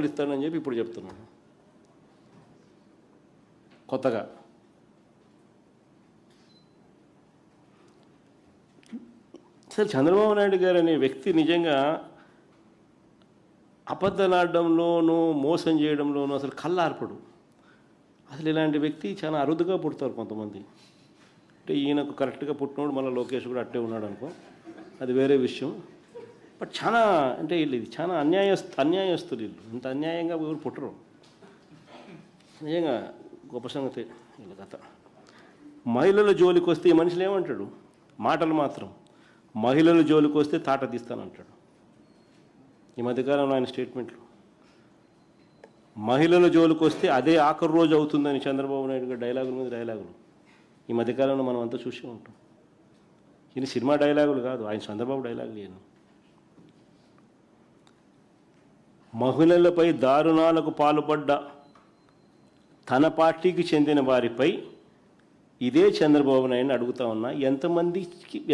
ఇస్తానని చెప్పి ఇప్పుడు చెప్తున్నాను కొత్తగా. అసలు చంద్రబాబు నాయుడు గారు అనే వ్యక్తి నిజంగా అబద్ధనాడడంలోనూ మోసం చేయడంలోనూ అసలు కళ్ళార్పడు. అసలు ఇలాంటి వ్యక్తి చాలా అరుదుగా పుడతారు కొంతమంది. అంటే ఈయనకు కరెక్ట్గా పుట్టినోడు మళ్ళీ లోకేష్ కూడా అట్టే ఉన్నాడు అనుకో, అది వేరే విషయం. బట్ చాలా అంటే ఇది చాలా అన్యాయస్తులు వీళ్ళు. ఇంత అన్యాయంగా ఎవరు పుట్టరు. నిజంగా గొప్ప సంగతి వీళ్ళ కథ. మహిళల జోలికి వస్తే ఈ మనుషులు ఏమంటాడు? మాటలు మాత్రం. మహిళల జోలికి వస్తే తాట తీస్తానంటాడు. ఈ మధ్యకాలంలో ఆయన స్టేట్మెంట్లు. మహిళల జోలికి వస్తే అదే ఆఖరి రోజు అవుతుందని చంద్రబాబు నాయుడు గారు డైలాగుల మీద డైలాగులు ఈ మధ్యకాలంలో మనం అంతా చూసే ఉంటాం. ఇది సినిమా డైలాగులు కాదు, ఆయన చంద్రబాబు డైలాగులు ఈయన. మహిళలపై దారుణాలకు పాల్పడ్డ తన పార్టీకి చెందిన వారిపై ఇదే చంద్రబాబు నాయుడిని అడుగుతా ఉన్నా,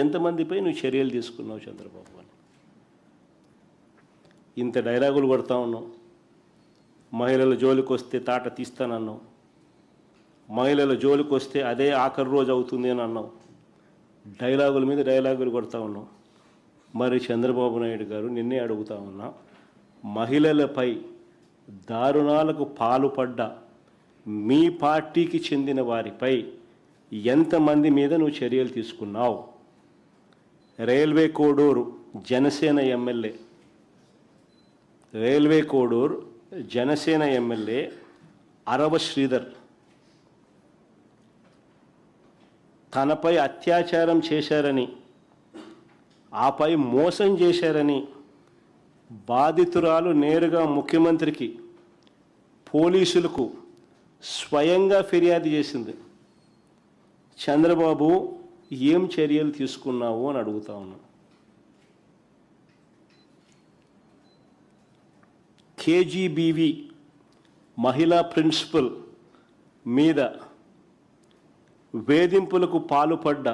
ఎంతమందిపై నువ్వు చర్యలు తీసుకున్నావు చంద్రబాబు అని. ఇంత డైలాగులు కొడతా ఉన్నావు. మహిళల జోలికి వస్తే తాట తీస్తానన్నావు. మహిళల జోలికి వస్తే అదే ఆఖరి రోజు అవుతుంది అని అన్నావు. డైలాగుల మీద డైలాగులు కొడతా ఉన్నావు. మరి చంద్రబాబు నాయుడు గారు నిన్నే అడుగుతా ఉన్నా, మహిళలపై దారుణాలకు పాల్పడ్డ మీ పార్టీకి చెందిన వారిపై ఎంతమంది మీద నువ్వు చర్యలు తీసుకున్నావు? Railway Koduru Janasena MLA, Railway Koduru Janasena MLA Arava Sridhar తనపై అత్యాచారం చేశారని, ఆపై మోసం చేశారని బాధితురాలు నేరుగా ముఖ్యమంత్రికి, పోలీసులకు స్వయంగా ఫిర్యాదు చేసింది. చంద్రబాబు ఏం చర్యలు తీసుకున్నావు అని అడుగుతా ఉన్నా. కేజీబీవీ మహిళా ప్రిన్సిపల్ మీద వేధింపులకు పాల్పడ్డ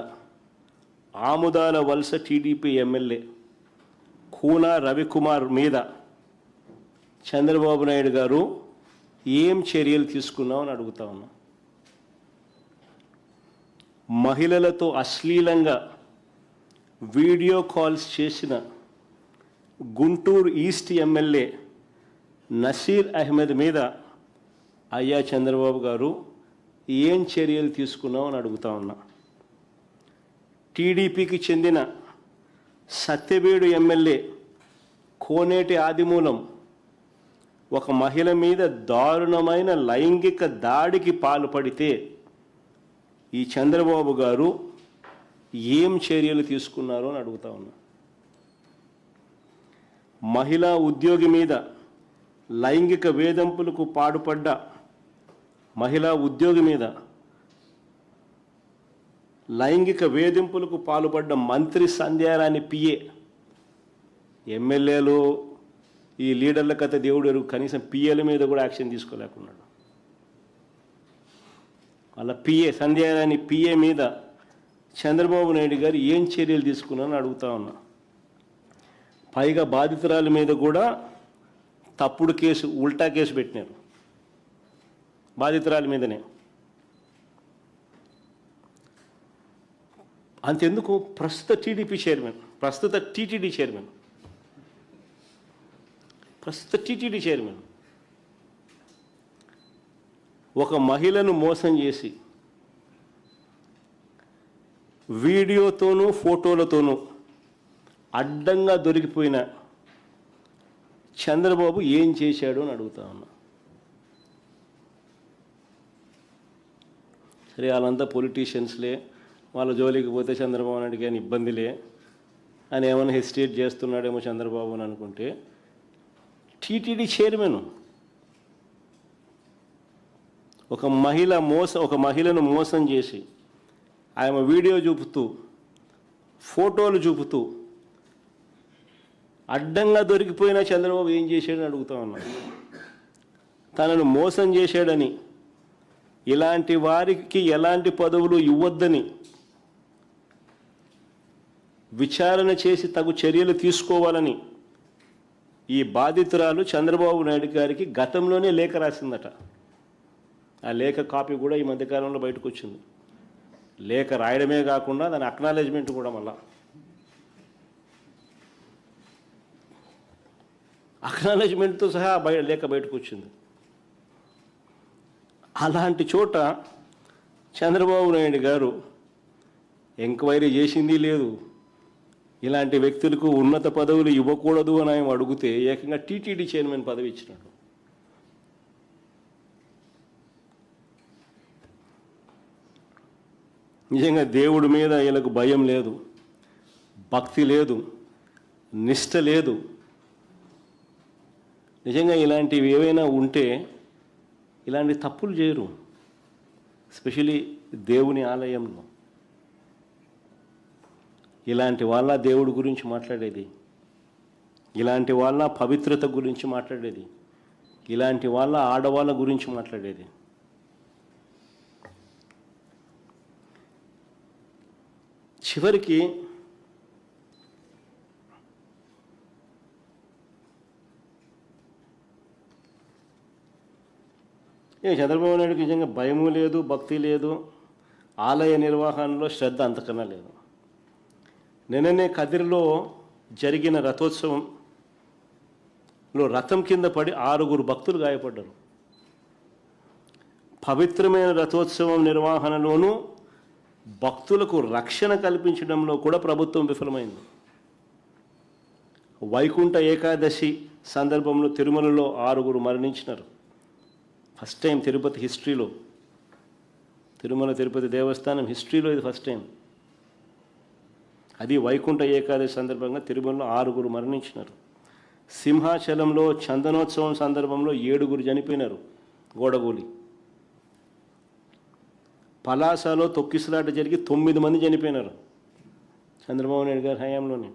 ఆముదాల వలస టీడీపీ ఎమ్మెల్యే కూన రవికుమార్ మీద చంద్రబాబు నాయుడు గారు ఏం చర్యలు తీసుకున్నావు అని అడుగుతా ఉన్నా. మహిళలతో అశ్లీలంగా వీడియో కాల్స్ చేసిన గుంటూరు ఈస్ట్ ఎమ్మెల్యే నసీర్ అహ్మద్ మీద అయ్యా చంద్రబాబు గారు ఏం చర్యలు తీసుకున్నావు అని అడుగుతా ఉన్నా. టీడీపీకి చెందిన సత్యవేడు ఎమ్మెల్యే కోనేటి ఆదిమూలం ఒక మహిళ మీద దారుణమైన లైంగిక దాడికి పాల్పడితే ఈ చంద్రబాబు గారు ఏం చర్యలు తీసుకున్నారో అని అడుగుతా ఉన్నా. మహిళా ఉద్యోగి మీద లైంగిక వేధింపులకు పాల్పడ్డ మహిళా ఉద్యోగి మీద లైంగిక వేధింపులకు పాల్పడ్డ మంత్రి సంధ్యారాణి పిఏ, ఎమ్మెల్యేలు ఈ లీడర్ల కథ దేవుడు ఎరుగు, కనీసం పిఏల మీద కూడా యాక్షన్ తీసుకోలేకున్నాడు. వాళ్ళ పిఏ సంధ్యారాణి పిఏ మీద చంద్రబాబు నాయుడు గారు ఏం చర్యలు తీసుకున్నారని అడుగుతా ఉన్నా. పైగా బాధితురాల మీద కూడా తప్పుడు కేసు, ఉల్టా కేసు పెట్టినారు బాధితురాల మీదనే. అంతెందుకు ప్రస్తుత టీడీపీ చైర్మన్, ప్రస్తుత టీటీడీ చైర్మన్ ఒక మహిళను మోసం చేసి వీడియోతోనూ ఫోటోలతోనూ అడ్డంగా దొరికిపోయిన చంద్రబాబు ఏం చేశాడు అని అడుగుతా ఉన్నా. సరే, వాళ్ళంతా పొలిటీషియన్స్లే, వాళ్ళ జోలికి పోతే చంద్రబాబు నాయుడికి అని ఇబ్బందిలే అని ఏమైనా హెసిటేట్ చేస్తున్నాడేమో చంద్రబాబు అని అనుకుంటే, టీటీడీ చైర్మన్ ఒక మహిళను మోసం చేసి ఆమె వీడియో చూపుతూ, ఫోటోలు చూపుతూ అడ్డంగా దొరికిపోయిన చంద్రబాబు ఏం చేశాడని అడుగుతా ఉన్నాడు. తనను మోసం చేశాడని, ఇలాంటి వారికి ఎలాంటి పదవులు ఇవ్వద్దని విచారణ చేసి తగు చర్యలు తీసుకోవాలని ఈ బాధితురాలు చంద్రబాబు నాయుడు గారికి గతంలోనే లేఖ రాసిందట. ఆ లేఖ కాపీ కూడా ఈ మధ్యకాలంలో బయటకు వచ్చింది. లేఖ రాయడమే కాకుండా దాని అక్నాలెడ్జ్మెంట్ కూడా మళ్ళా అక్నాలెడ్జ్మెంట్తో సహా లేఖ బయటకు వచ్చింది. అలాంటి చోట చంద్రబాబు నాయుడు గారు ఎంక్వైరీ చేసింది లేదు. ఇలాంటి వ్యక్తులకు ఉన్నత పదవులు ఇవ్వకూడదు అని ఆయన అడిగితే ఏకంగా టీటీడీ చైర్మన్ పదవి ఇచ్చినాడు. నిజంగా దేవుడి మీద వీళ్ళకు భయం లేదు, భక్తి లేదు, నిష్ట లేదు. నిజంగా ఇలాంటివి ఏవైనా ఉంటే ఇలాంటి తప్పులు చేయరు, ఎస్పెషలీ దేవుని ఆలయంలో. ఇలాంటి వాళ్ళ దేవుడి గురించి మాట్లాడేది, ఇలాంటి వాళ్ళ పవిత్రత గురించి మాట్లాడేది, ఇలాంటి వాళ్ళ ఆడవాళ్ళ గురించి మాట్లాడేది. చివరికి చంద్రబాబు నాయుడుకి నిజంగా భయము లేదు, భక్తి లేదు, ఆలయ నిర్వహణలో శ్రద్ధ అంతకన్నా లేదు. నిన్ననే కదిరిలో జరిగిన రథోత్సవంలో రథం కింద పడి 6 భక్తులు గాయపడ్డారు. పవిత్రమైన రథోత్సవం నిర్వహణలోనూ భక్తులకు రక్షణ కల్పించడంలో కూడా ప్రభుత్వం విఫలమైంది. వైకుంఠ ఏకాదశి సందర్భంలో తిరుమలలో 6 మరణించినారు. ఫస్ట్ టైం తిరుపతి హిస్టరీలో, తిరుమల తిరుపతి దేవస్థానం హిస్టరీలో ఇది ఫస్ట్ టైం. అది వైకుంఠ ఏకాదశి సందర్భంగా తిరుమలలో 6 మరణించినారు. సింహాచలంలో చందనోత్సవం సందర్భంలో 7 చనిపోయినారు గోడగూలి. పలాసలో తొక్కిసలాట జరిగి 9 మంది చనిపోయినారు చంద్రబాబు నాయుడు గారి హయాంలోనే.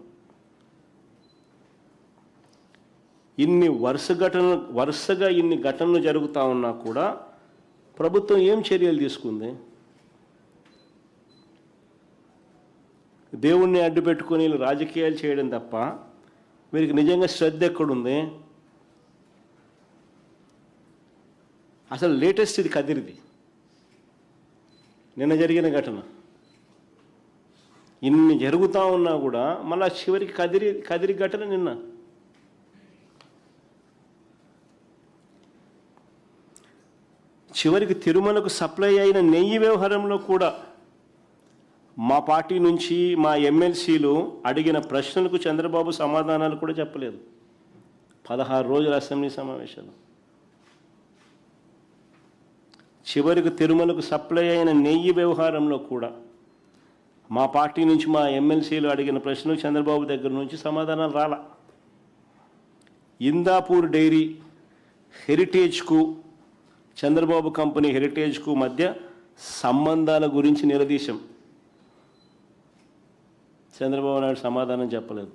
వరుసగా ఇన్ని ఘటనలు జరుగుతూ ఉన్నా కూడా ప్రభుత్వం ఏం చర్యలు తీసుకుంది? దేవుణ్ణి అడ్డు పెట్టుకొని రాజకీయాలు చేయడం తప్ప వీరికి నిజంగా శ్రద్ధ ఎక్కడుంది? అసలు లేటెస్ట్ ఇది కదిరిది, నిన్న జరిగిన ఘటన. ఇన్ని జరుగుతూ ఉన్నా కూడా మళ్ళా చివరికి కదిరి ఘటన నిన్న. చివరికి తిరుమలకు సప్లై అయిన నెయ్యి వ్యవహారంలో కూడా మా పార్టీ నుంచి మా ఎమ్మెల్సీలు అడిగిన ప్రశ్నలకు చంద్రబాబు సమాధానాలు కూడా చెప్పలేదు. 16 రోజుల అసెంబ్లీ సమావేశాలు. చివరికి తిరుమలకు సప్లై అయిన నెయ్యి వ్యవహారంలో కూడా మా పార్టీ నుంచి మా ఎమ్మెల్సీలు అడిగిన ప్రశ్నలకు చంద్రబాబు దగ్గర నుంచి సమాధానాలు రాలా. ఇందాపూర్ డైరీ హెరిటేజ్కు, చంద్రబాబు కంపెనీ హెరిటేజ్కు మధ్య సంబంధాల గురించి నిలదీశాం. చంద్రబాబు నాయుడు సమాధానం చెప్పలేదు.